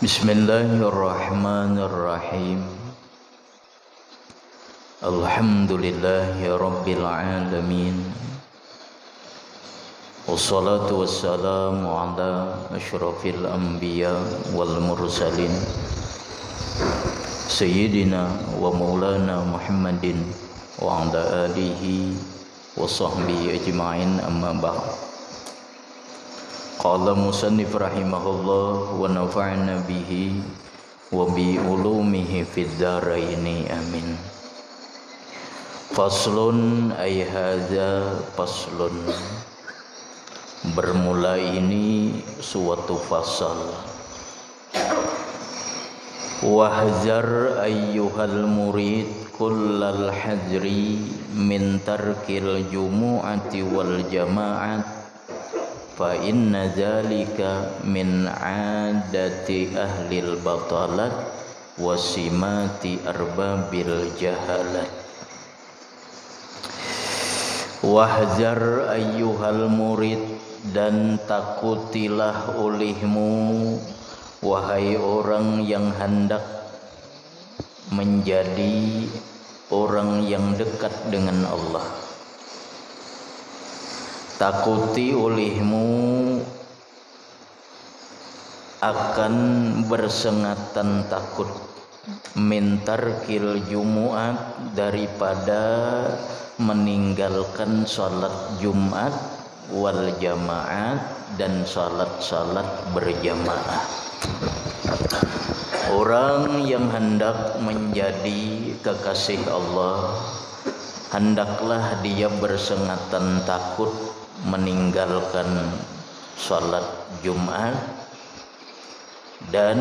Bismillahirrahmanirrahim. Alhamdulillahi rabbil alamin. Wassalatu wassalamu ala asyrafil anbiya wal mursalin Sayyidina wa maulana Muhammadin wa ala alihi wa sahbihi ajma'in, amma ba'd. Qala musannif rahimahullah wa nafa'na bihi wa bi ulumihi fid dharaini amin. Faslun ay hadza faslun. Bermula ini suatu fasal. Wahzar ayyuhal murid kullal hadri min tarkil jumu'ati wal jama'at fa inna zalika min 'adati ahlil batalat wa simati arbabil jahalat. Wahzar ayyuhal murid, dan takutilah olehmu wahai orang yang hendak menjadi orang yang dekat dengan Allah. Takuti olehmu akan bersengatan takut min tarkil jumu'at, daripada meninggalkan salat Jumat, wal jamaat, dan salat-salat berjamaah. Orang yang hendak menjadi kekasih Allah, hendaklah dia bersengatan takut meninggalkan salat Jumat dan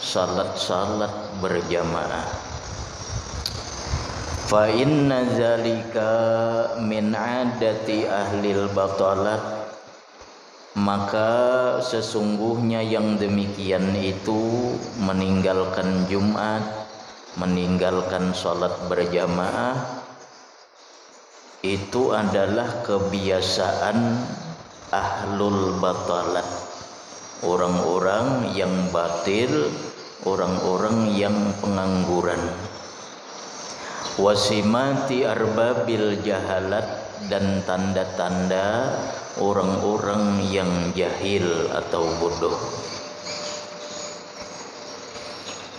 salat-salat berjamaah. Fa inna zalika min 'adati ahlil batalat, maka sesungguhnya yang demikian itu, meninggalkan Jumat, meninggalkan salat berjamaah, itu adalah kebiasaan ahlul batalat, orang-orang yang batil, orang-orang yang pengangguran. Wasimati arbabil jahalat, dan tanda-tanda orang-orang yang jahil atau bodoh.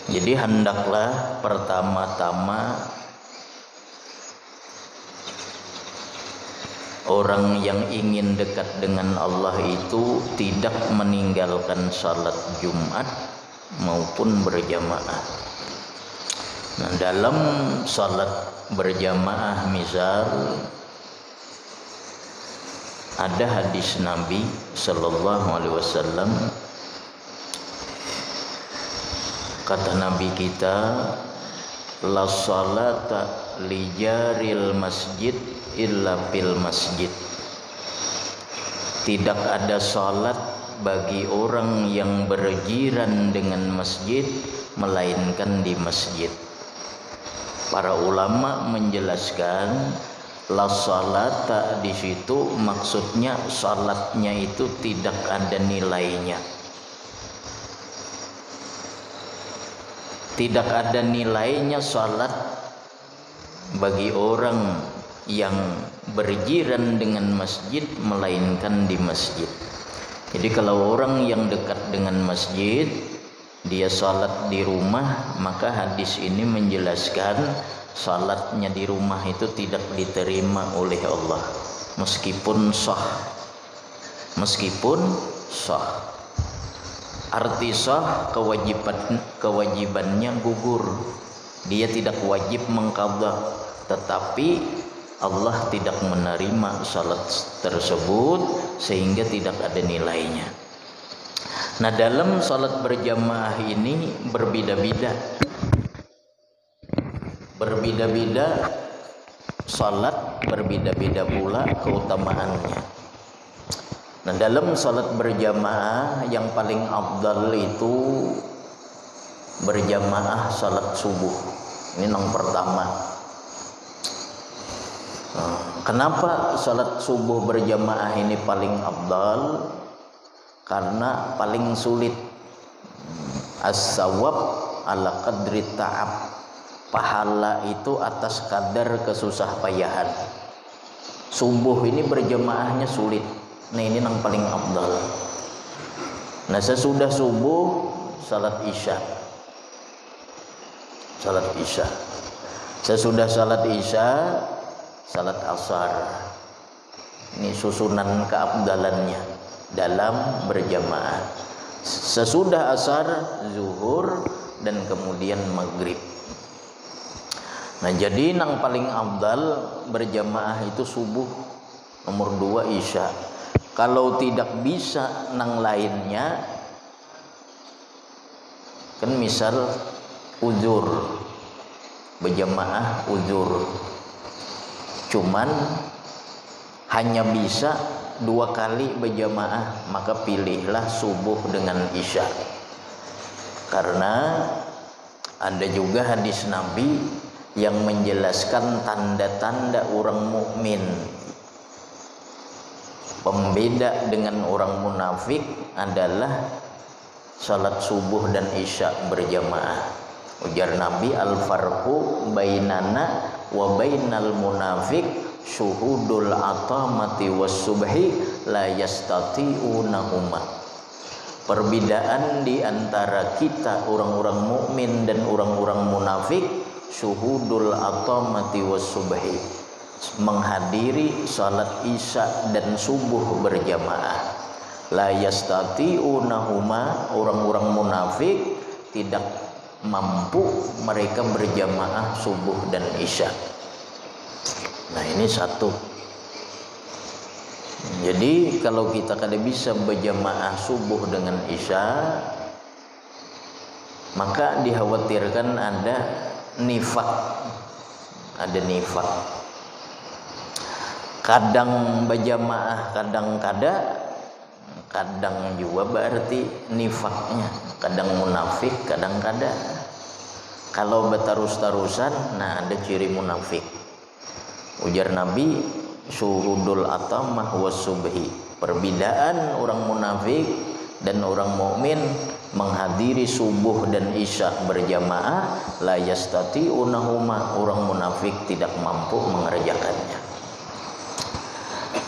Jadi hendaklah pertama-tama orang yang ingin dekat dengan Allah itu tidak meninggalkan salat Jumat maupun berjamaah. Nah, dalam salat berjamaah misal ada hadis Nabi sallallahu alaihi wasallam, kata Nabi kita, la salata li jaril masjid illa fil masjid. Tidak ada salat bagi orang yang berjiran dengan masjid melainkan di masjid. Para ulama menjelaskan la salata di situ maksudnya salatnya itu tidak ada nilainya. Tidak ada nilainya salat bagi orang yang berjiran dengan masjid melainkan di masjid. Jadi kalau orang yang dekat dengan masjid dia salat di rumah, maka hadis ini menjelaskan salatnya di rumah itu tidak diterima oleh Allah meskipun sah. Arti sah, kewajibannya gugur, dia tidak wajib mengqadha, tetapi Allah tidak menerima salat tersebut sehingga tidak ada nilainya. Nah, dalam salat berjamaah ini berbeda-beda salat, berbeda-beda pula keutamaannya. Nah, dalam salat berjamaah yang paling afdal itu berjamaah salat subuh. Ini yang pertama. Kenapa salat subuh berjamaah ini paling afdal? Karena paling sulit As-sawab ala qadri ta'ab. Pahala itu atas kadar kesusah payahan. Subuh ini berjamaahnya sulit. Nah ini yang paling afdal. Nah sesudah subuh salat isya. Salat isya. Sesudah salat isya salat asar. Ini susunan keabdalannya dalam berjamaah. Sesudah asar zuhur dan kemudian maghrib. Nah jadi yang paling afdal berjamaah itu subuh, nomor 2 isya. Kalau tidak bisa nang lainnya, kan misal uzur, berjamaah uzur, cuman hanya bisa 2 kali berjamaah, maka pilihlah subuh dengan isya. Karena ada juga hadis Nabi yang menjelaskan tanda-tanda orang mukmin. Pembeda dengan orang munafik adalah salat subuh dan isya berjamaah. Ujar Nabi, al-farqu bainana wa bainal munafik syuhudul atamati was subhi la yastati'unahuma. Perbedaan di antara kita orang-orang mukmin dan orang-orang munafik, syuhudul atamati was subhi, menghadiri salat isya dan subuh berjamaah. La yastati'unahuma, orang-orang munafik tidak mampu mereka berjamaah subuh dan isya. Nah ini satu. Jadi kalau kita kada bisa berjamaah subuh dengan isya, maka dikhawatirkan ada nifak. Ada nifak. Kadang berjamaah, kadang kada, kadang juga berarti nifaknya. Kadang munafik, kadang kada. Kalau bertarus-tarusan, nah ada ciri munafik. Ujar Nabi, syuhudul atamah was subhi. Perbedaan orang munafik dan orang mukmin menghadiri subuh dan isya berjamaah, la yastati'unahuma, orang munafik tidak mampu mengerjakannya.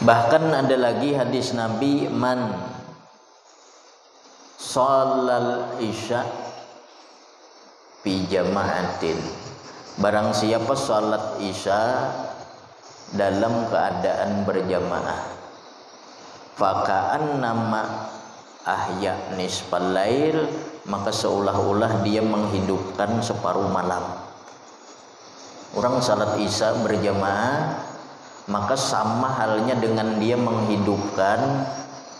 Bahkan ada lagi hadis Nabi, man sholal isya fi jama'atin, barang siapa salat isya dalam keadaan berjamaah, faka'an nama ahya nisfal lail, maka seolah-olah dia menghidupkan separuh malam. Orang salat isya berjamaah, maka sama halnya dengan dia menghidupkan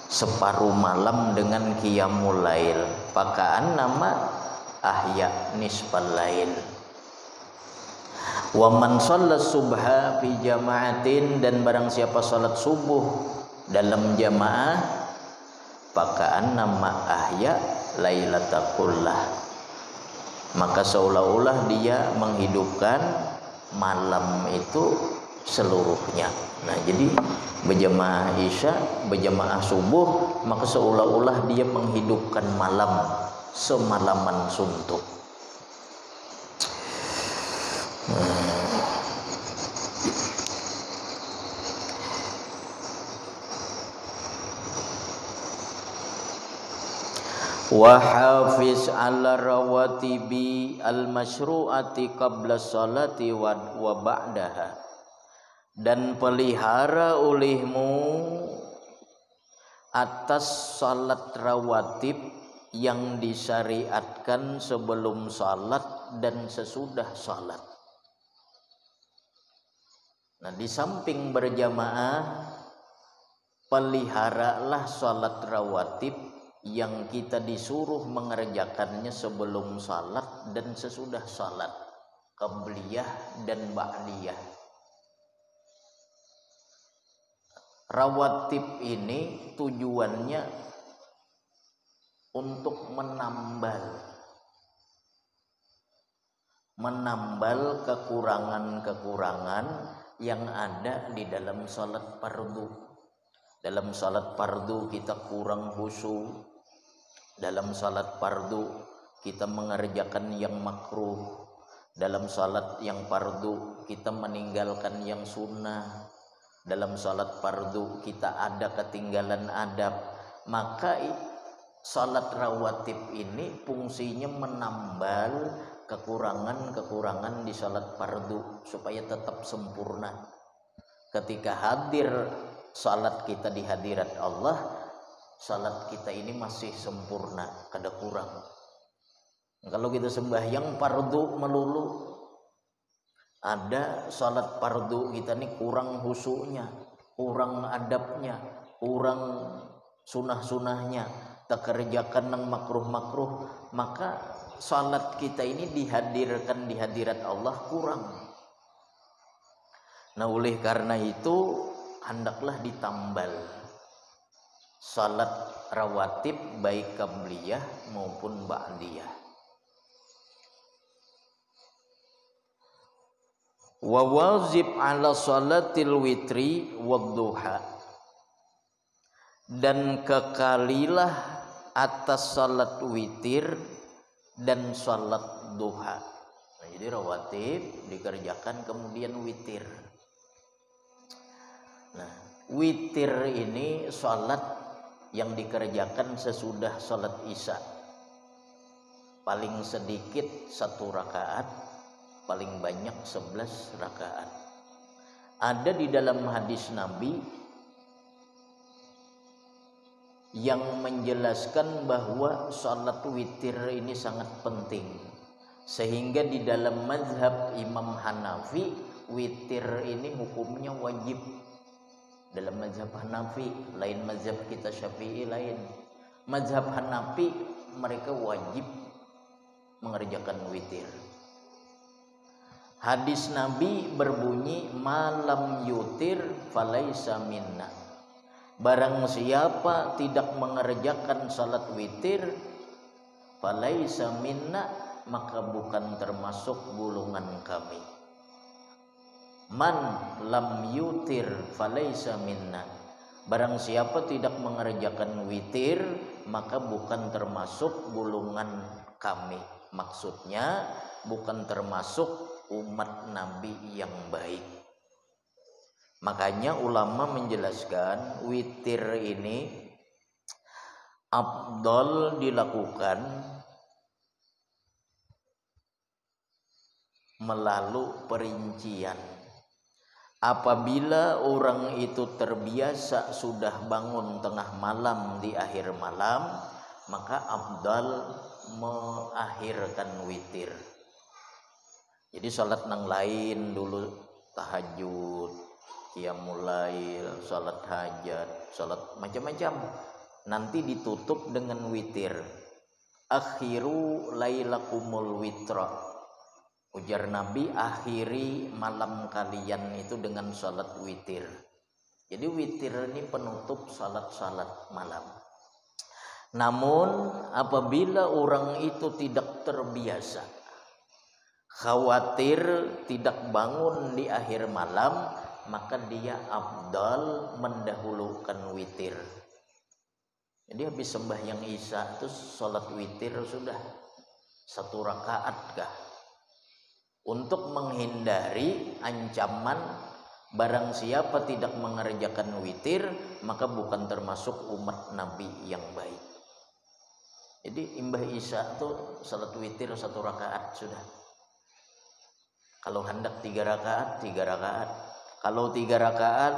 separuh malam dengan qiyamul lail. Faka'an nama ahya nisfal lail. Wa man shalla subha fi jama'atin, dan barang siapa salat subuh dalam jamaah, faka'an nama ahya lailata kullah, maka seolah-olah dia menghidupkan malam itu seluruhnya. Nah jadi berjamaah isya, berjamaah subuh, maka seolah-olah dia menghidupkan malam semalaman suntuk. Wa hafiz ala rawatibi al masyru'ati qabla salati wa ba'daha, dan pelihara olehmu atas salat rawatib yang disyariatkan sebelum salat dan sesudah salat. Nah di samping berjamaah, peliharalah salat rawatib yang kita disuruh mengerjakannya sebelum salat dan sesudah salat, qabliyah dan ba'diyah. Rawatib ini tujuannya untuk menambal kekurangan-kekurangan yang ada di dalam salat fardu. Dalam salat fardu kita kurang khusyuk. Dalam salat fardu kita mengerjakan yang makruh. Dalam salat yang fardu kita meninggalkan yang sunnah. Dalam salat fardu kita ada ketinggalan adab. Maka salat rawatib ini fungsinya menambal kekurangan-kekurangan di salat fardu supaya tetap sempurna. Ketika hadir salat kita di hadirat Allah, salat kita ini masih sempurna, kada kurang. Kalau kita sembahyang fardu melulu, ada salat fardu kita ini kurang khusyuknya, kurang adabnya, kurang sunah-sunahnya, tak kerjakan yang makruh-makruh, maka salat kita ini dihadirkan di hadirat Allah kurang. Nah, oleh karena itu hendaklah ditambal salat rawatib baik qabliyah maupun ba'diyah. Wa wajib ala salatil witri wadduha, dan kekalilah atas salat witir dan salat duha. Nah, jadi rawatib dikerjakan kemudian witir. Nah, witir ini salat yang dikerjakan sesudah salat isya, paling sedikit 1 rakaat, paling banyak 11 rakaat. Ada di dalam hadis Nabi yang menjelaskan bahwa salat witir ini sangat penting, sehingga di dalam mazhab Imam Hanafi witir ini hukumnya wajib. Dalam mazhab Hanafi, lain mazhab kita Syafi'i lain. Mazhab Hanafi mereka wajib mengerjakan witir. Hadis Nabi berbunyi, malam yutir falaisa minna. Barang siapa tidak mengerjakan salat witir, falaisa minna, maka bukan termasuk golongan kami. Man lam yutir falaisa minna. Barang siapa tidak mengerjakan witir, maka bukan termasuk golongan kami. Maksudnya bukan termasuk umat Nabi yang baik. Makanya ulama menjelaskan witir ini afdal dilakukan melalui perincian. Apabila orang itu terbiasa sudah bangun tengah malam di akhir malam, maka afdal mengakhirkan witir. Jadi salat nang lain dulu, tahajud, qiyamul lail, salat hajat, salat macam-macam, nanti ditutup dengan witir. Akhiru lailakumul witra. Ujar Nabi, akhiri malam kalian itu dengan salat witir. Jadi witir ini penutup salat-salat malam. Namun apabila orang itu tidak terbiasa, khawatir tidak bangun di akhir malam, maka dia afdal mendahulukan witir. Jadi habis sembahyang isya itu salat witir sudah 1 rakaat kah, untuk menghindari ancaman barang siapa tidak mengerjakan witir maka bukan termasuk umat Nabi yang baik. Jadi imbah isya itu salat witir 1 rakaat sudah. Kalau hendak 3 rakaat, 3 rakaat. Kalau 3 rakaat,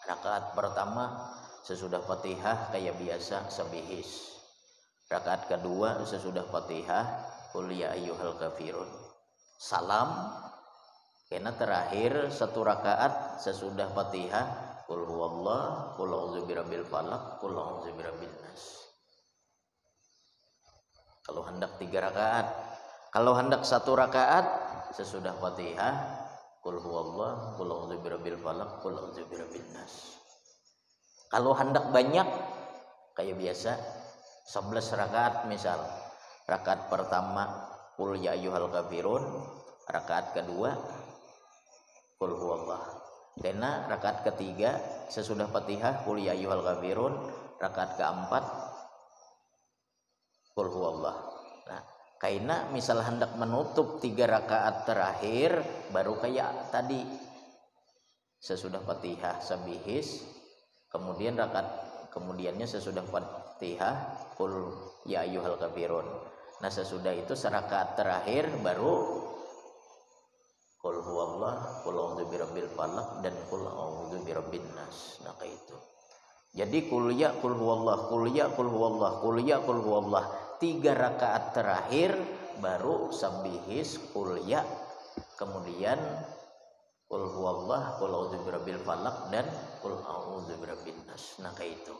rakaat pertama sesudah Fatihah kayak biasa sabihis. Rakaat kedua sesudah Fatihah qul ya ayyuhal kafirun. Salam. Karena terakhir 1 rakaat sesudah Fatihah qul huwallah, qul a'udzu birabbil falaq, qul a'udzu birabbin nas. Kalau hendak 3 rakaat. Kalau hendak 1 rakaat sesudah Fatihah qul huwallah, qul a'udzu birabbil falaq, qul a'udzu birabbin nas. Kalau hendak banyak kayak biasa 11 rakaat misal. Rakaat pertama qul ya ayyuhal kafirun, rakaat kedua qul huwallah. Karena rakaat ketiga sesudah Fatihah qul ya ayyuhal kafirun, rakaat keempat qul huwallah. Nah, Karena misal hendak menutup 3 rakaat terakhir baru kayak tadi, sesudah Fatihah sabihis, kemudian rakaat kemudiannya sesudah Fatihah qul ya ayyuhal kafirun. Nah sesudah itu serakaat terakhir baru qul huwallah, qul a'udzu birabbil falaq, dan qul a'udzu birabbin nas. Nah kayak itu. Jadi qul ya qul huwallah, qul ya qul huwallah, qul ya qul huwallah, 3 rakaat terakhir baru sabihis qul ya, kemudian qul huwallah, qul a'udzu birabbil falaq, dan qul a'udzu birabbin nas. Nah kayak itu.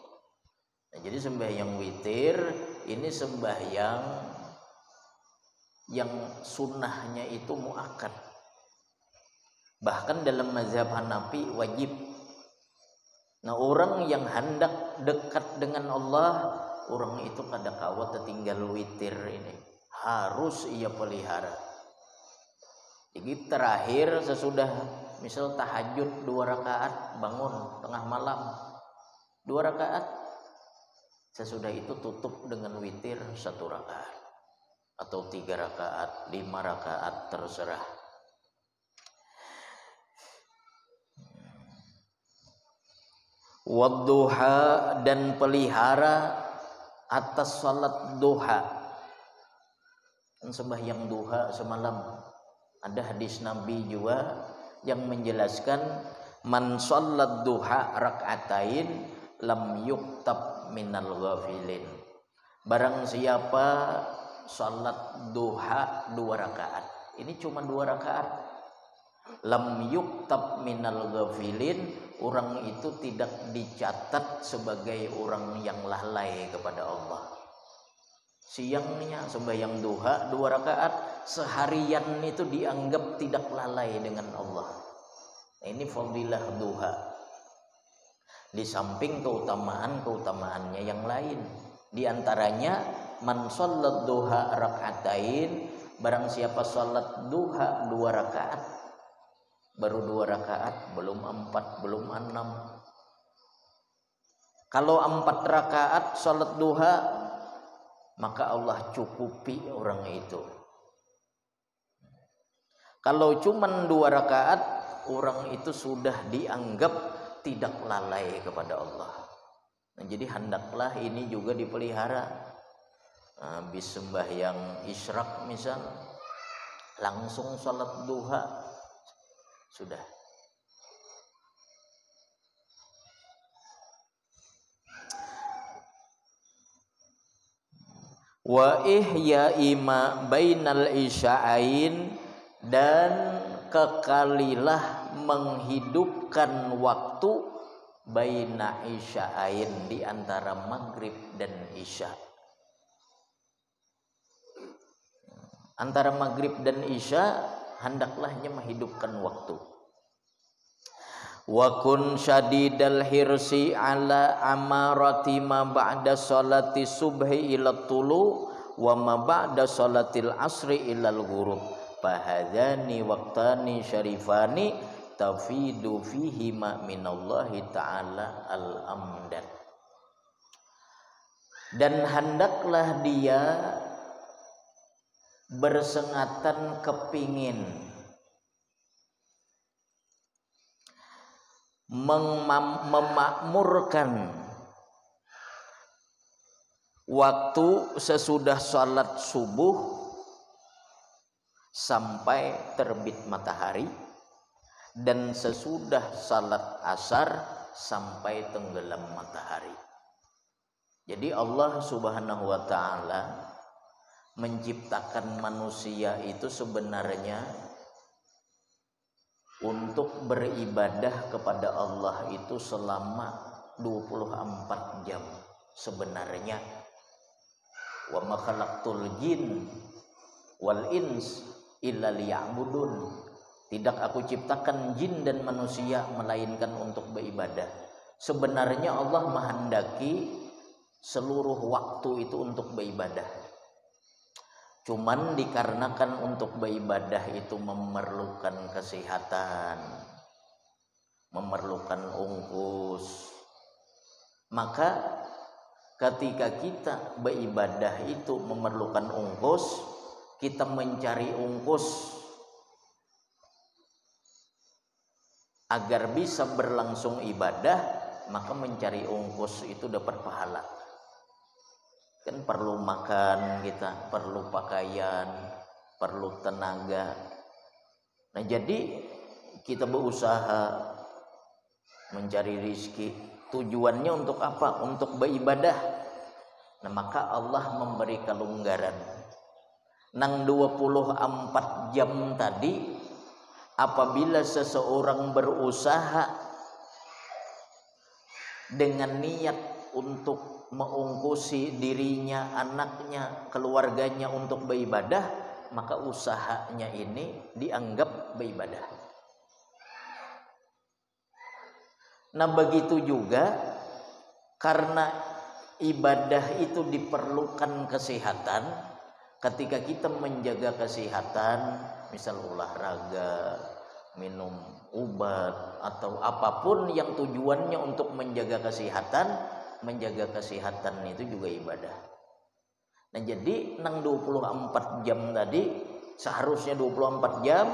Nah, jadi sembahyang witir ini sembahyang yang sunnahnya itu muakkad. Bahkan dalam mazhab Hanafi wajib. Nah orang yang hendak dekat dengan Allah, orang itu kada kawat tertinggal witir ini, harus ia pelihara. Jadi terakhir sesudah misal tahajud 2 rakaat, bangun tengah malam 2 rakaat, sesudah itu tutup dengan witir 1 rakaat atau 3 rakaat, 5 rakaat, terserah. Wadduha, dan pelihara atas salat duha. Sembahyang duha semalam ada hadis Nabi juga yang menjelaskan man shallat duha rak'atain lam yuktab minal ghafilin. Barang siapa salat duha 2 rakaat, ini cuma 2 rakaat, lam yuktab minal ghafilin, orang itu tidak dicatat sebagai orang yang lalai kepada Allah. Siangnya sembahyang duha 2 rakaat, seharian itu dianggap tidak lalai dengan Allah. Nah, ini fadilah duha. Di samping keutamaan-keutamaannya yang lain, di antaranya man shallat duha rak'atain, barang siapa salat duha 2 rakaat, baru 2 rakaat, belum 4, belum 6. Kalau 4 rakaat salat duha, maka Allah cukupi orang itu. Kalau cuma 2 rakaat, orang itu sudah dianggap tidak lalai kepada Allah. Nah, jadi hendaklah ini juga dipelihara. Habis sembahyang isyraq misal, langsung salat duha, sudah. Wa ihya'i ma bainal isya'ain, dan kekalilah menghidupkan waktu baina isya'ain, di antara maghrib dan isya. Antara maghrib dan isya hendaklahnya menghidupkan waktu. Wa kun syadidal hirsi ala amarati ma ba'da sholati subhi ila tulu wa ma ba'da sholatil asri ilal ghurub, fahadhani waqtani syarifani tafidu fihi ma minallahi ta'ala al-amdad. Dan hendaklah dia bersengatan kepingin memakmurkan waktu sesudah salat subuh sampai terbit matahari, dan sesudah salat asar sampai tenggelam matahari. Jadi Allah Subhanahu wa ta'ala menciptakan manusia itu sebenarnya untuk beribadah kepada Allah itu selama 24 jam sebenarnya. Wa ma khalaqtul jin wal ins illa liya'budun. Tidak aku ciptakan jin dan manusia melainkan untuk beribadah. Sebenarnya Allah menghendaki seluruh waktu itu untuk beribadah. Cuman dikarenakan untuk beribadah itu memerlukan kesehatan, memerlukan ongkos, maka ketika kita beribadah itu memerlukan ongkos, kita mencari ungkus agar bisa berlangsung ibadah, maka mencari ungkus itu dapat pahala. Kan perlu makan kita, perlu pakaian, perlu tenaga. Nah, jadi kita berusaha mencari rizki. Tujuannya untuk apa? Untuk beribadah. Nah, maka Allah memberi kelonggaran. Nang 24 jam tadi, apabila seseorang berusaha dengan niat untuk mengungkusi dirinya, anaknya, keluarganya untuk beribadah, maka usahanya ini dianggap beribadah. Nah, begitu juga karena ibadah itu diperlukan kesehatan. Ketika kita menjaga kesehatan, misal olahraga, minum obat, atau apapun yang tujuannya untuk menjaga kesehatan itu juga ibadah. Nah, jadi nang 24 jam tadi, seharusnya 24 jam,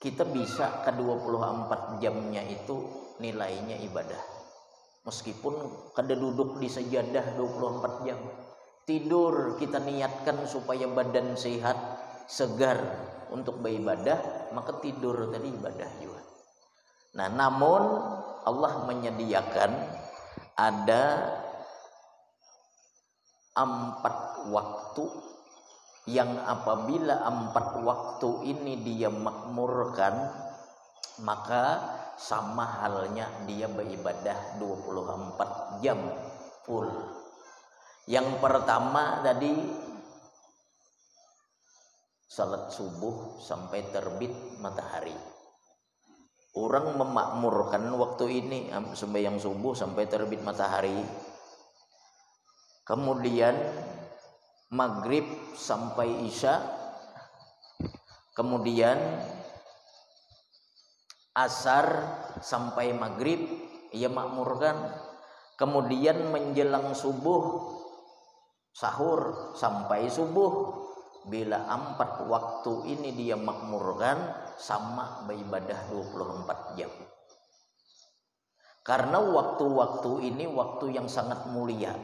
kita bisa ke 24 jamnya itu nilainya ibadah. Meskipun kada duduk di sajadah 24 jam, tidur kita niatkan supaya badan sehat, segar untuk beribadah, maka tidur tadi ibadah juga. Nah, namun Allah menyediakan ada 4 waktu yang apabila 4 waktu ini dia makmurkan, maka sama halnya dia beribadah 24 jam full. Yang pertama tadi salat subuh sampai terbit matahari. Orang memakmurkan waktu ini sembahyang subuh sampai terbit matahari. Kemudian maghrib sampai isya. Kemudian asar sampai maghrib ia makmurkan. Kemudian menjelang subuh sahur sampai subuh. Bila 4 waktu ini dia makmurkan, sama beribadah 24 jam. Karena waktu-waktu ini waktu yang sangat mulia.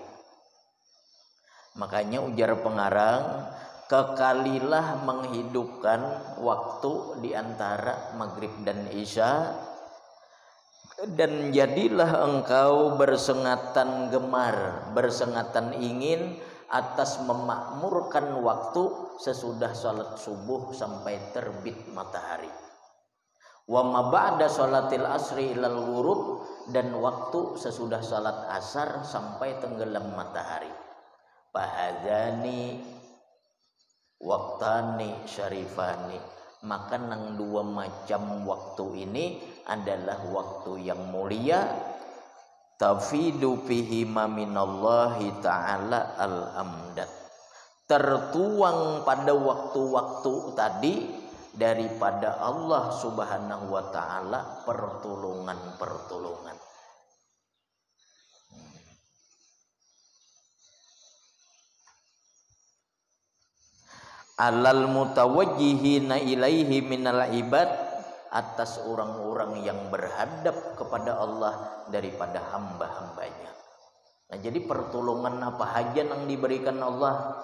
Makanya ujar pengarang, kekalilah menghidupkan waktu di antara maghrib dan isya, dan jadilah engkau bersengatan gemar, bersengatan ingin atas memakmurkan waktu sesudah salat subuh sampai terbit matahari. Wa ma ba'da salatil asri ilal ghurub, dan waktu sesudah salat asar sampai tenggelam matahari. Fahadzani waqtani syarifani, maka nang 2 macam waktu ini adalah waktu yang mulia. Tafidu fihima minallahi ta'ala al-amdad, tertuang pada waktu-waktu tadi daripada Allah subhanahu wa ta'ala pertolongan-pertolongan. Alal mutawajjihina ilaihi minal ibad, atas orang-orang yang berhadap kepada Allah daripada hamba-hambanya. Nah, jadi pertolongan apa saja yang diberikan Allah.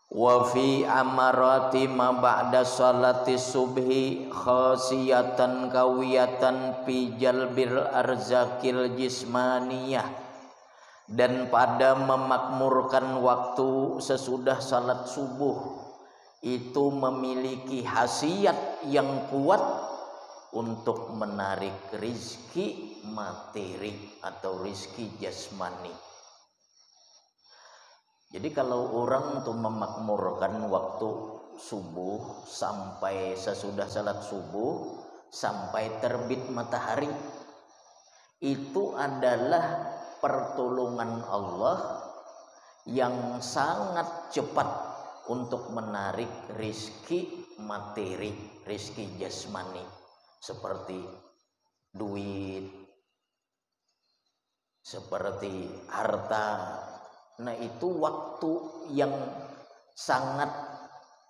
Wa fi amarati ma ba'da salati subhi khasiyatan kawiyatan fi jalbil arzakil jismaniyah, dan pada memakmurkan waktu sesudah salat subuh itu memiliki khasiat yang kuat untuk menarik rizki materi atau rizki jasmani. Jadi kalau orang tuh memakmurkan waktu subuh sampai sesudah salat subuh sampai terbit matahari, itu adalah pertolongan Allah yang sangat cepat untuk menarik rizki materi, rizki jasmani, seperti duit, seperti harta. Nah, itu waktu yang sangat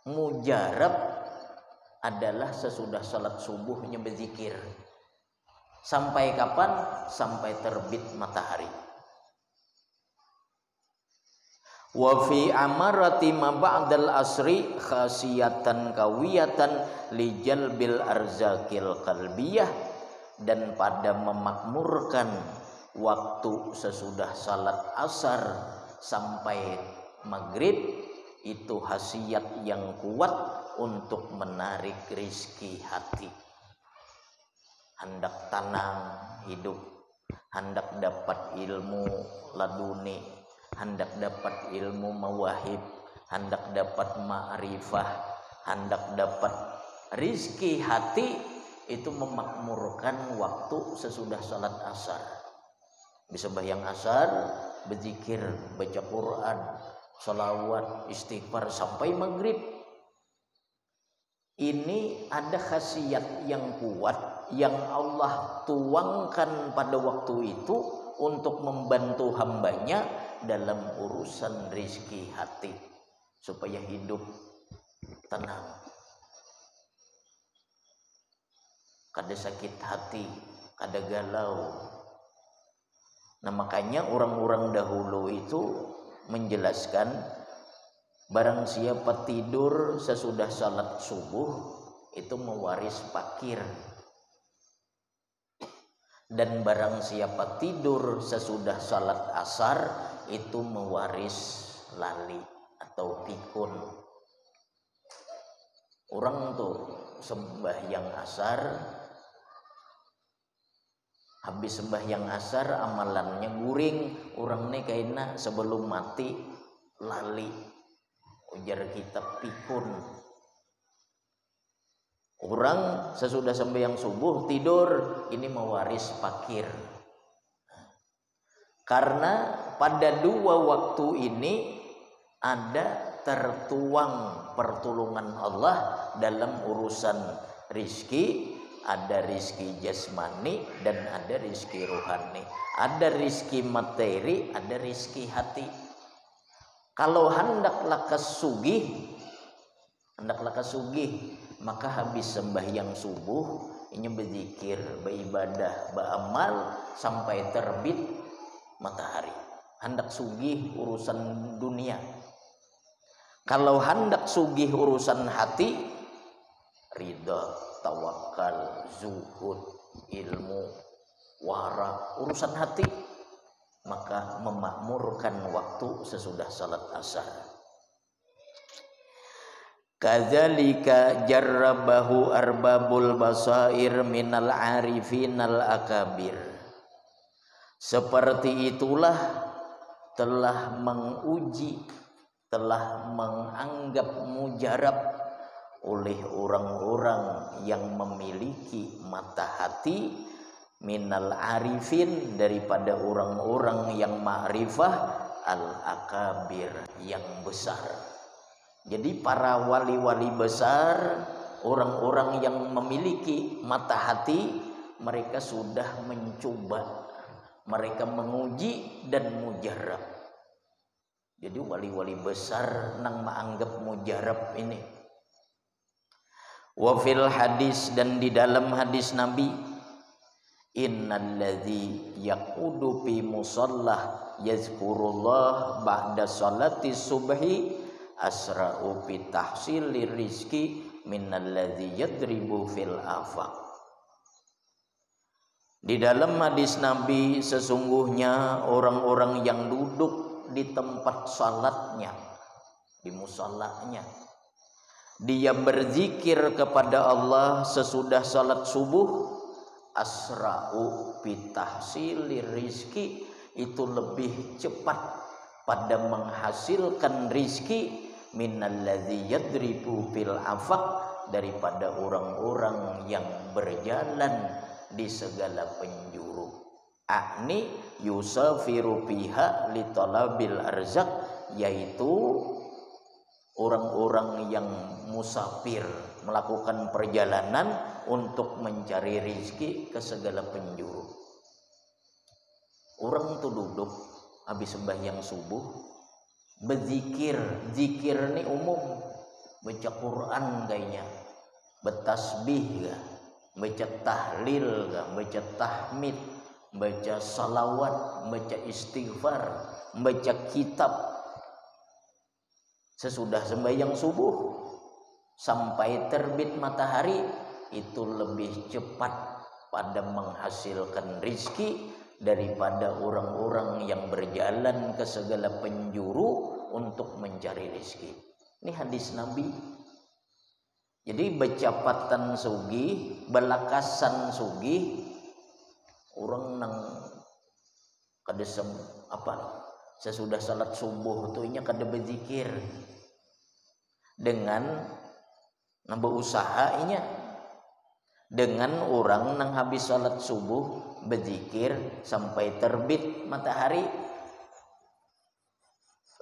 mujarab adalah sesudah salat subuhnya berzikir. Sampai kapan? Sampai terbit matahari. Wa fi amarati ma ba'dal asri khasiyatan kawiyatan li jalbil arzakil qalbiyah, dan pada memakmurkan waktu sesudah salat asar sampai maghrib itu khasiat yang kuat untuk menarik rizki hati. Hendak tenang hidup, hendak dapat ilmu laduni, hendak dapat ilmu mawahib, hendak dapat ma'rifah, hendak dapat rizki hati, itu memakmurkan waktu sesudah salat asar. Bisa sembahyang asar, berzikir, baca Quran, sholawat, istighfar sampai maghrib. Ini ada khasiat yang kuat yang Allah tuangkan pada waktu itu untuk membantu hambanya dalam urusan rizki hati, supaya hidup tenang, kada sakit hati, kada galau. Nah makanya orang-orang dahulu itu menjelaskan, barang siapa tidur sesudah salat subuh itu mewaris fakir, dan barang siapa tidur sesudah salat asar itu mewaris lali atau pikun. Orang tuh sembahyang asar, habis sembahyang asar amalannya guring, orang nih kayaknya sebelum mati lali, ujar kita pikun. Orang sesudah sembahyang subuh tidur, ini mewaris fakir. Karena pada dua waktu ini ada tertuang pertolongan Allah dalam urusan rizki. Ada rizki jasmani dan ada rizki rohani. Ada rizki materi, ada rizki hati. Kalau hendak lakas sugih, maka habis sembahyang subuh ini berzikir, beribadah, beramal sampai terbit matahari. Hendak sugih urusan dunia. Kalau hendak sugih urusan hati, ridha, tawakal, zuhud, ilmu, wara, urusan hati, maka memakmurkan waktu sesudah salat asar. Kadzalika jarrabahu arbabul basair minal arifinal akabir. Seperti itulah telah menguji, telah menganggap mujarab oleh orang-orang yang memiliki mata hati, minal arifin, daripada orang-orang yang ma'rifah, al akabir, yang besar. Jadi para wali-wali besar, orang-orang yang memiliki mata hati, mereka sudah mencoba, mereka menguji dan mujarab. Jadi wali-wali besar nang menganggap mujarab ini. Wa fil hadis, dan di dalam hadis Nabi, innalladzi yaqudu fi musallah yazkurullah ba'da salati subhi asra'u fi tahsilir rizki minalladzi yadribu fil afaq. Di dalam hadis Nabi, sesungguhnya orang-orang yang duduk di tempat salatnya, di musallanya, dia berzikir kepada Allah sesudah salat subuh, asra'u fi tahsilir rizki, itu lebih cepat pada menghasilkan rizki, minalladzi yadribu fil afaq, daripada orang-orang yang berjalan di segala penjuru. Akni yusafiru fiha li talabil arzak, yaitu orang-orang yang musafir, melakukan perjalanan untuk mencari rizki ke segala penjuru. Orang itu duduk habis sembahyang subuh, berzikir. Zikir ini umum, baca Quran kayaknya, bertasbih gak, baca tahlil gak, baca tahmid, baca salawat, baca istighfar, baca kitab. Sesudah sembahyang subuh sampai terbit matahari itu lebih cepat pada menghasilkan rizki daripada orang-orang yang berjalan ke segala penjuru untuk mencari rizki. Ini hadis Nabi. Jadi becapatan sugih, belakasan sugih, orang nang kadesem apa? Sesudah salat subuh tu nya kada berzikir dengan nambah usaha inya. Dengan orang nang habis salat subuh berzikir sampai terbit matahari,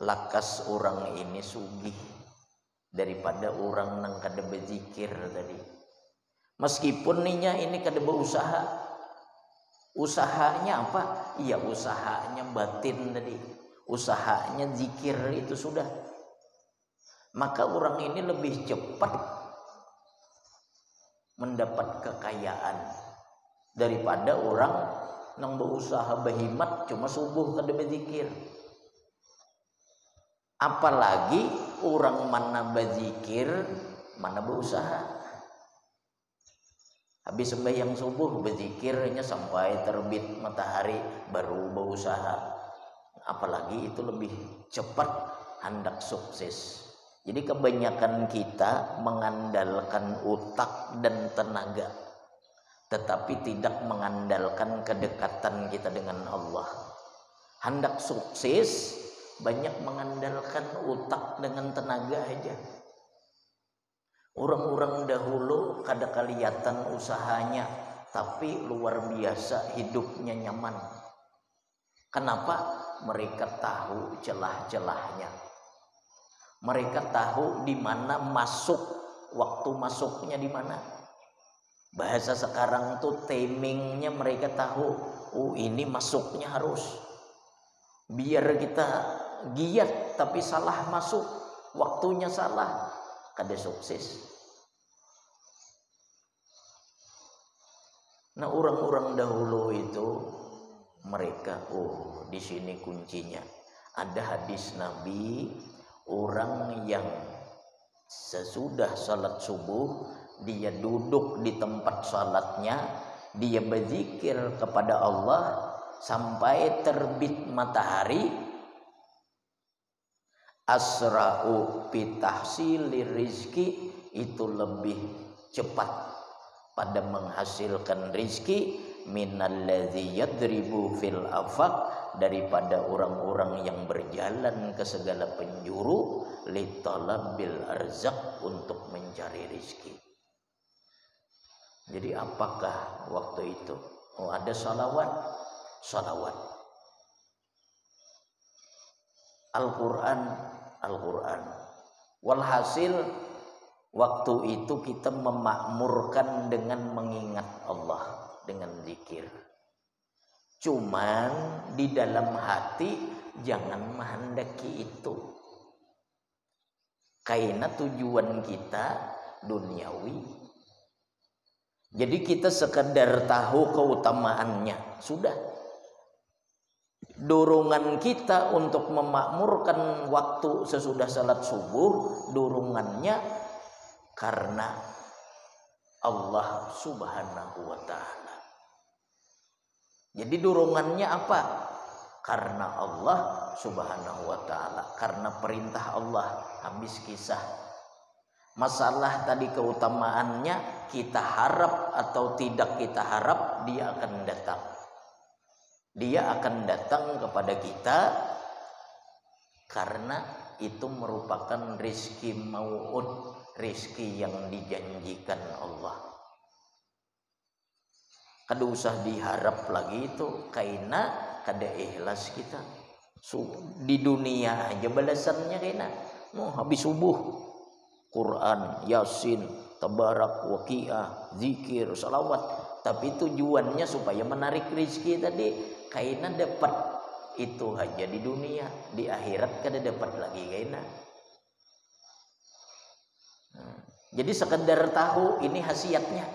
lakas orang ini sugih daripada orang nang kada berzikir tadi. Meskipun ninya ini kada berusaha. Usahanya apa? Iya, usahanya batin tadi. Usahanya zikir itu sudah. Maka orang ini lebih cepat mendapat kekayaan daripada orang yang berusaha berhimat cuma subuh kada berzikir. Apalagi orang mana berzikir, mana berusaha. Habis sembahyang subuh berzikirnya sampai terbit matahari baru berusaha. Apalagi itu lebih cepat hendak sukses. Jadi kebanyakan kita mengandalkan otak dan tenaga, tetapi tidak mengandalkan kedekatan kita dengan Allah. Hendak sukses banyak mengandalkan otak dengan tenaga aja. Orang-orang dahulu kada kelihatan usahanya, tapi luar biasa hidupnya nyaman. Kenapa? Mereka tahu celah-celahnya. Mereka tahu di mana masuk, waktu masuknya di mana. Bahasa sekarang tuh timingnya mereka tahu. Oh, ini masuknya harus. Biar kita giat tapi salah masuk, waktunya salah, kada sukses. Nah, orang-orang dahulu itu mereka, oh, di sini kuncinya. Ada hadis Nabi, orang yang sesudah salat subuh dia duduk di tempat salatnya, dia berzikir kepada Allah sampai terbit matahari, asra'u bitahsilir rizki, itu lebih cepat pada menghasilkan rizki minalladzi yadribu fil afaq, daripada orang-orang yang berjalan ke segala penjuru litalabil arzak, untuk mencari rizki. Jadi apakah waktu itu? Oh, ada salawat. Al-Quran. Walhasil waktu itu kita memakmurkan dengan mengingat Allah, dengan zikir. Cuman di dalam hati jangan menghendaki itu. Karena tujuan kita duniawi. Jadi kita sekedar tahu keutamaannya, sudah. Dorongan kita untuk memakmurkan waktu sesudah salat subuh, dorongannya karena Allah Subhanahu wa ta'ala. Jadi dorongannya apa? Karena Allah Subhanahu wa ta'ala, karena perintah Allah, habis kisah. Masalah tadi keutamaannya, kita harap atau tidak kita harap, dia akan datang. Dia akan datang kepada kita karena itu merupakan rizki mau'ud, rizki yang dijanjikan Allah. Kada usah diharap lagi itu, karena kada ikhlas kita. Di dunia aja balasannya karena habis subuh Quran, Yasin, Tabarak, Waqiah, zikir, salawat, tapi tujuannya supaya menarik rizki tadi, karena dapat itu aja di dunia, di akhirat kada dapat lagi kayaknya. Jadi sekedar tahu ini khasiatnya.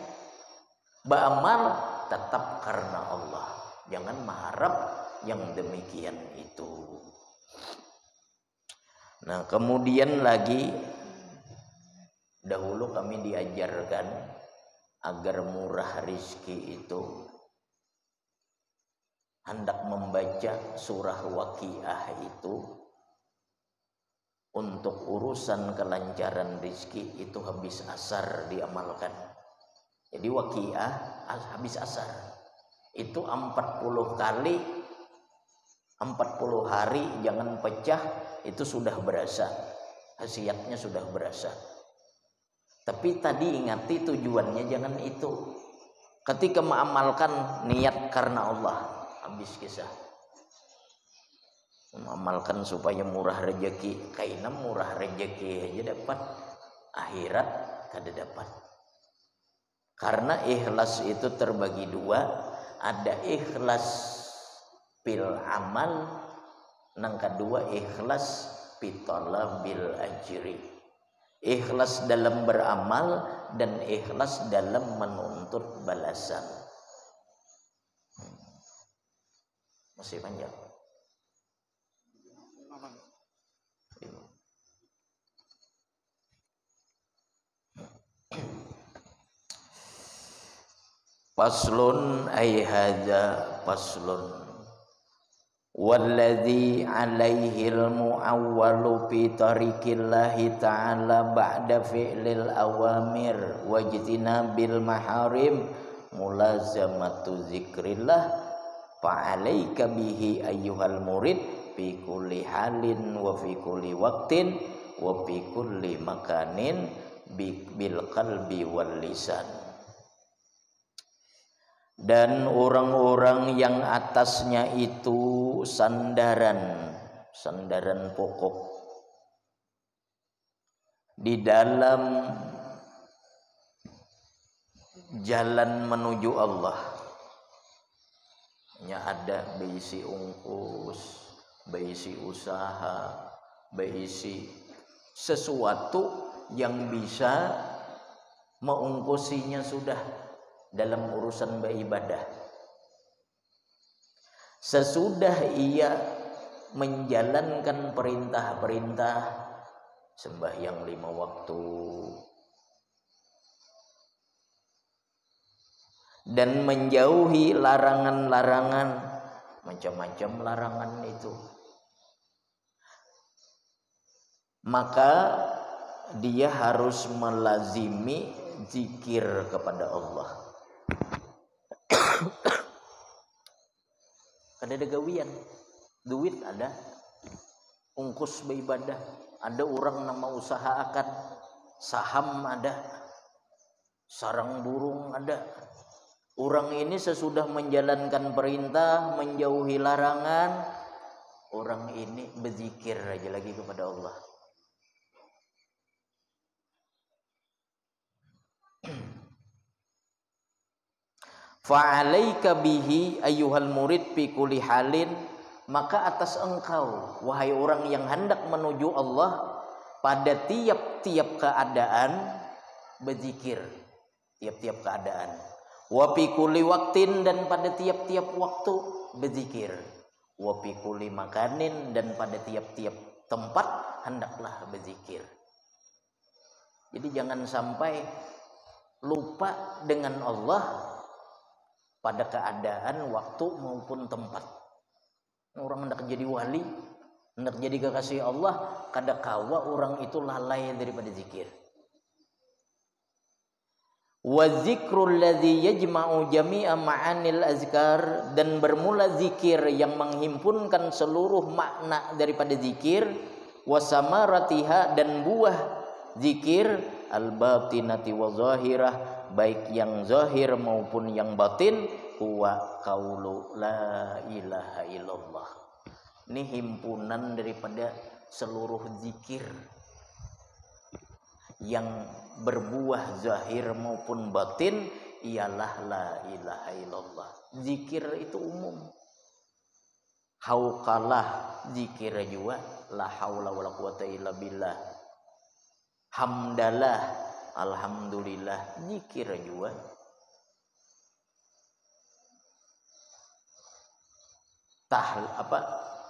Beramal tetap karena Allah. Jangan mengharap yang demikian itu. Nah, kemudian lagi dahulu kami diajarkan agar murah rizki itu hendak membaca surah Waqiah itu untuk urusan kelancaran rizki itu habis asar diamalkan. Jadi Waqiah habis asar itu 40 kali 40 hari jangan pecah, itu sudah berasa, khasiatnya sudah berasa. Tapi tadi ingati tujuannya jangan itu. Ketika mengamalkan niat karena Allah, habis kisah. Mengamalkan supaya murah rezeki, kayaknya murah rezeki aja dapat, akhirat kada dapat. Karena ikhlas itu terbagi dua, ada ikhlas bil amal, yang kedua ikhlas bitalabil ajri. Ikhlas dalam beramal dan ikhlas dalam menuntut balasan. Masih panjang. Faslun ay hadza faslun walladzi alaihil muawwalu fi tariqillahi ta'ala ba'da fi'lil awamir wajtinabil maharim mulazamatu zikrillah fa'alaika bihi ayyuhal murid fi kulli halin wa fi kulli waqtin wa fi kulli makanin bil qalbi wal lisan. Dan orang-orang yang atasnya itu sandaran pokok di dalam jalan menuju Allah. Ada beisi ungkus, beisi usaha, beisi sesuatu yang bisa mengungkusinya sudah dalam urusan beribadah. Sesudah ia menjalankan perintah-perintah sembahyang 5 waktu dan menjauhi larangan-larangan, macam-macam larangan itu, maka dia harus melazimi zikir kepada Allah. Kada ada gawian, duit ada, ungkus beribadah, ada orang nama usaha akan saham ada, sarang burung ada. Orang ini sesudah menjalankan perintah, menjauhi larangan, orang ini berzikir aja lagi kepada Allah. Fa'alaika bihi ayyuhal murid fi kulli halin, maka atas engkau wahai orang yang hendak menuju Allah pada tiap-tiap keadaan berzikir, tiap-tiap keadaan. Wa fi kulli waqtin, dan pada tiap-tiap waktu berzikir. Wa fi kulli makanin, dan pada tiap-tiap tempat hendaklah berzikir. Jadi jangan sampai lupa dengan Allah pada keadaan, waktu maupun tempat. Orang hendak jadi wali, hendak jadi kekasih Allah, kada kawa orang itu lalai daripada zikir. Wa zikrul ladzi yajma'u jami'a ma'anil azkar, dan bermula zikir yang menghimpunkan seluruh makna daripada zikir, wa samaratiha, dan buah zikir, al-batinati wa zahirah, baik yang zahir maupun yang batin, huwa qaulu la ilaha illallah. Ini himpunan daripada seluruh zikir yang berbuah zahir maupun batin, ialah la ilaha illallah. Zikir itu umum, hauqalah zikir juga, la haula wala quwata illa billah, hamdalah, alhamdulillah, zikir juga.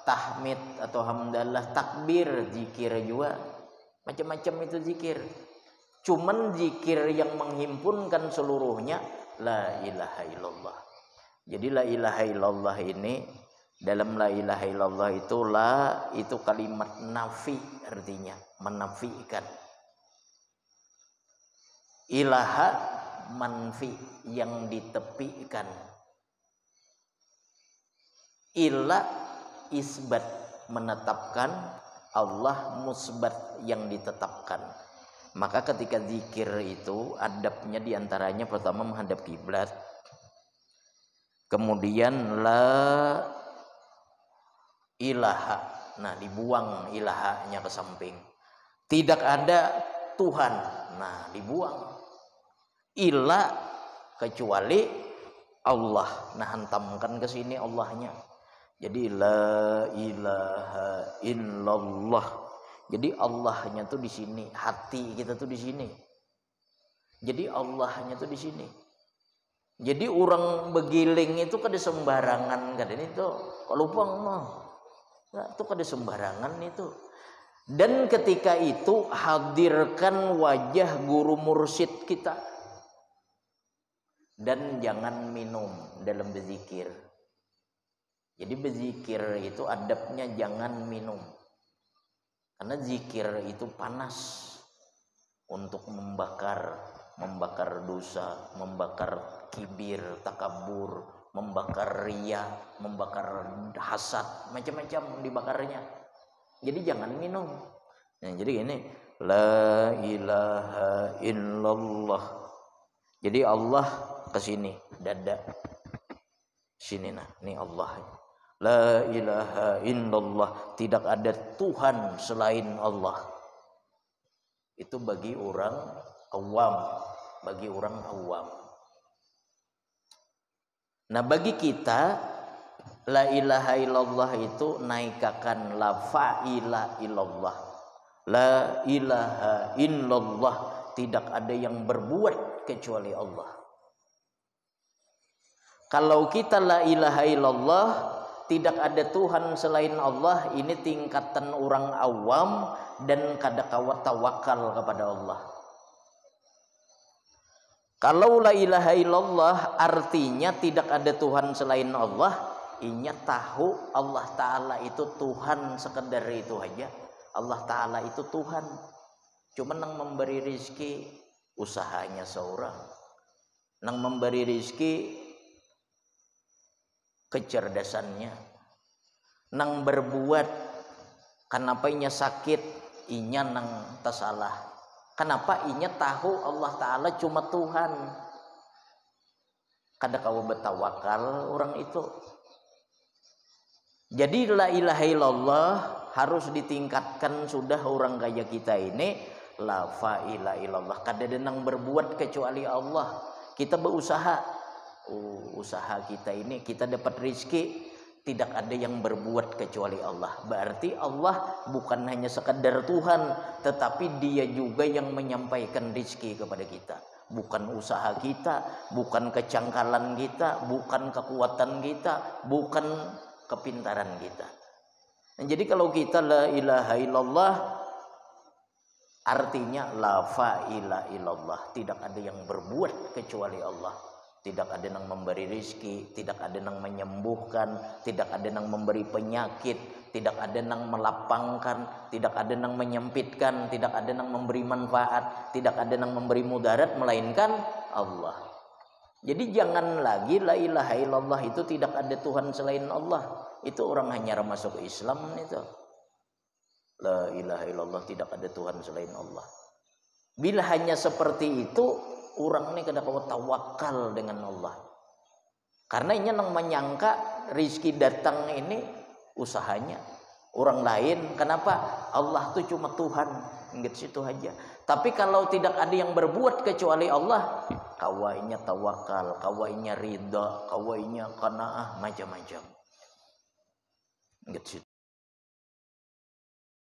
Tahmid atau hamdalah, takbir, zikir juga. Macam-macam itu zikir. Cuman zikir yang menghimpunkan seluruhnya la ilaha illallah. Jadi la ilaha illallah ini, dalam la ilaha illallah itu la itu kalimat nafi, artinya menafikan. Ilaha manfi, yang ditepikan. Illa isbat, menetapkan. Allah musbat, yang ditetapkan. Maka ketika zikir itu adabnya diantaranya pertama menghadap kiblat, kemudian la ilaha, nah dibuang ilahanya ke samping, tidak ada Tuhan, nah dibuang, illa kecuali Allah, nah hantamkan ke sini Allahnya. Jadi la ilaha illallah. Jadi Allahnya tuh di sini, hati kita tuh di sini. Jadi Allahnya tuh di sini. Jadi orang begiling itu kada sembarangan, kada itu. Kalau lupa mah, itu kada sembarangan itu. Dan ketika itu hadirkan wajah guru mursyid kita. Dan jangan minum dalam berzikir. Jadi berzikir itu adabnya jangan minum. Karena zikir itu panas untuk membakar dosa, membakar kibir, takabur, membakar riya, membakar hasad, macam-macam dibakarnya. Jadi jangan minum. Nah, jadi ini la ilaha illallah. Jadi Allah ke sini, dada sini, nah ini Allah. La ilaha illallah, tidak ada Tuhan selain Allah. Itu bagi orang awam, Nah, bagi kita la ilaha illallah itu naikakan la fa'ila illallah. La ilaha illallah, tidak ada yang berbuat kecuali Allah. Kalau kita la ilaha illallah, tidak ada Tuhan selain Allah, ini tingkatan orang awam dan kada kawat tawakal kepada Allah. Kalau la ilaha illallah artinya tidak ada Tuhan selain Allah, inya tahu Allah Ta'ala itu Tuhan, sekedar itu aja. Allah Ta'ala itu Tuhan. Cuma nang memberi rizki usahanya seorang, nang memberi rizki kecerdasannya, nang berbuat, kenapa inya sakit, inya nang tersalah, kenapa inya tahu Allah Ta'ala cuma Tuhan, kada kau bertawakal orang itu. Jadi la ilaha illallah harus ditingkatkan sudah orang kaya kita ini, la fa'ila illallah, kada ada nang berbuat kecuali Allah. Kita berusaha, usaha kita ini kita dapat rizki, tidak ada yang berbuat kecuali Allah. Berarti Allah bukan hanya sekedar Tuhan, tetapi Dia juga yang menyampaikan rizki kepada kita. Bukan usaha kita, bukan kecangkalan kita, bukan kekuatan kita, bukan kepintaran kita. Nah, jadi kalau kita la ilaha illallah artinya la fa'ila illallah, tidak ada yang berbuat kecuali Allah. Tidak ada yang memberi rizki, tidak ada yang menyembuhkan, tidak ada yang memberi penyakit, tidak ada yang melapangkan, tidak ada yang menyempitkan, tidak ada yang memberi manfaat, tidak ada yang memberi mudarat, melainkan Allah. Jadi jangan lagi la ilaha illallah itu tidak ada Tuhan selain Allah. Itu orang hanya masuk Islam itu. La ilaha illallah, tidak ada Tuhan selain Allah. Bila hanya seperti itu, orang ini kada kau tawakal dengan Allah. Karena ini yang menyangka rizki datang ini usahanya orang lain. Kenapa? Allah tuh cuma Tuhan, ingat situ aja. Tapi kalau tidak ada yang berbuat kecuali Allah, kawainya tawakal, kawainya ridha, kawainya qanaah, macam-macam. Get